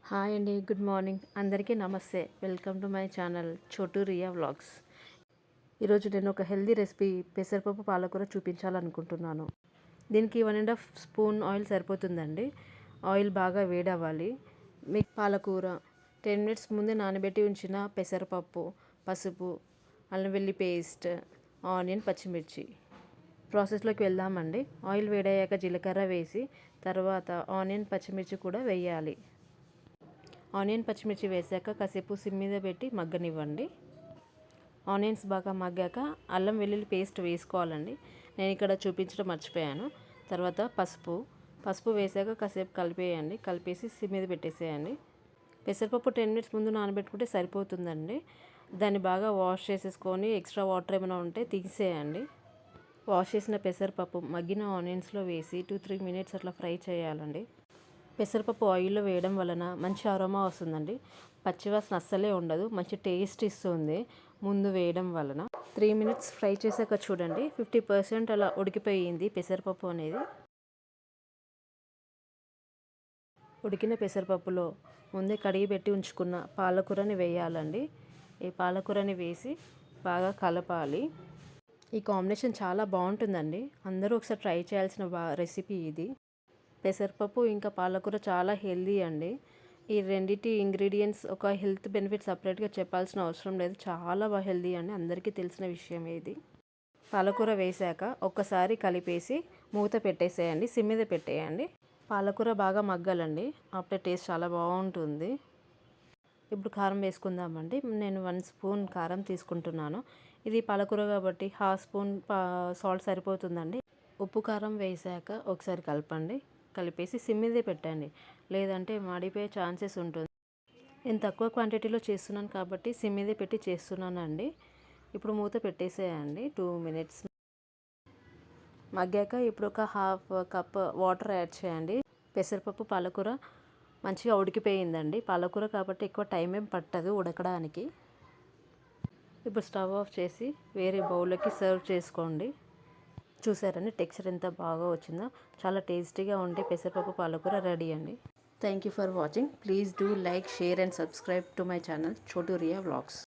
Hi అండి, good morning అందరికీ నమస్తే. వెల్కమ్ టు మై ఛానల్ చోటు రియా వ్లాగ్స్. ఈరోజు నేను ఒక హెల్దీ రెసిపీ పెసరపప్పు పాలకూర చూపించాలనుకుంటున్నాను. దీనికి 1.5 స్పూన్ ఆయిల్ సరిపోతుందండి. ఆయిల్ బాగా వేడవ్వాలి. మీకు పాలకూర 10 మినిట్స్ ముందే నానబెట్టి ఉంచిన పెసరపప్పు, పసుపు, అల్లం వెల్లి పేస్ట్, ఆనియన్, పచ్చిమిర్చి. ప్రాసెస్లోకి వెళ్దామండి. ఆయిల్ వేడయ్యాక జీలకర్ర వేసి తర్వాత ఆనియన్, పచ్చిమిర్చి కూడా వేయాలి. ఆనియన్, పచ్చిమిర్చి వేసాక కాసేపు సిమ్ మీద పెట్టి మగ్గనివ్వండి. ఆనియన్స్ బాగా మగ్గాక అల్లం వెల్లుల్లి పేస్ట్ వేసుకోవాలండి. నేను ఇక్కడ చూపించడం మర్చిపోయాను. తర్వాత పసుపు వేసాక కాసేపు కలిపేయండి. కలిపేసి సిమ్ మీద పెట్టేసేయండి. పెసరపప్పు 10 మినిట్స్ ముందు నానబెట్టుకుంటే సరిపోతుందండి. దాన్ని బాగా వాష్ చేసేసుకొని ఎక్స్ట్రా వాటర్ ఏమైనా ఉంటే తీసేయండి. వాష్ చేసిన పెసరపప్పు మగ్గిన ఆనియన్స్లో వేసి 2-3 మినిట్స్ అట్లా ఫ్రై చేయాలండి. పెసరపప్పు ఆయిల్లో వేయడం వలన మంచి అరోమా వస్తుందండి. పచ్చివాసన అస్సలే ఉండదు, మంచి టేస్ట్ ఇస్తుంది ముందు వేయడం వలన. 3 మినిట్స్ ఫ్రై చేశాక చూడండి 50% అలా ఉడికిపోయింది పెసరపప్పు అనేది. ఉడికిన పెసరపప్పులో ముందే కడిగి పెట్టి ఉంచుకున్న పాలకూరని వేయాలండి. ఈ పాలకూరని వేసి బాగా కలపాలి. ఈ కాంబినేషన్ చాలా బాగుంటుందండి. అందరూ ఒకసారి ట్రై చేయాల్సిన రెసిపీ ఇది. పెసరపప్పు ఇంకా పాలకూర చాలా హెల్దీ అండి. ఈ రెండిటి ఇంగ్రీడియంట్స్ ఒక హెల్త్ బెనిఫిట్ సపరేట్గా చెప్పాల్సిన అవసరం లేదు. చాలా బాగా హెల్దీ అండి, అందరికీ తెలిసిన విషయం ఇది. పాలకూర వేసాక ఒక్కసారి కలిపేసి మూత పెట్టేసేయండి, సిమ్ మీద పెట్టేయండి. పాలకూర బాగా మగ్గాలండి, అప్పుడే టేస్ట్ చాలా బాగుంటుంది. ఇప్పుడు కారం వేసుకుందామండి. నేను 1 స్పూన్ కారం తీసుకుంటున్నాను. ఇది పాలకూర కాబట్టి 1/2 స్పూన్ సాల్ట్ సరిపోతుందండి. ఉప్పు కారం వేసాక ఒకసారి కలపండి. కలిపేసి సిమ్ మీదే పెట్టండి, లేదంటే మాడిపోయే ఛాన్సెస్ ఉంటుంది. నేను తక్కువ క్వాంటిటీలో చేస్తున్నాను కాబట్టి సిమ్ మీదే పెట్టి చేస్తున్నానండి. ఇప్పుడు మూత పెట్టేసేయండి. 2 మినిట్స్ మగ్గాక ఇప్పుడు ఒక 1/2 కప్ వాటర్ యాడ్ చేయండి. పెసరపప్పు పాలకూర మంచిగా ఉడికిపోయిందండి. పాలకూర కాబట్టి ఎక్కువ టైం ఏం పట్టదు ఉడకడానికి. ఇప్పుడు స్టవ్ ఆఫ్ చేసి వేరే బౌల్లోకి సర్వ్ చేసుకోండి. చూసారని టెక్స్చర్ ఎంత బాగా వచ్చిందో. చాలా టేస్టీగా ఉండే పెసరపప్పు పాలకూర రెడీ అండి. Thank you for watching. Please do like, share and subscribe to my channel చోటు రియా వ్లాగ్స్.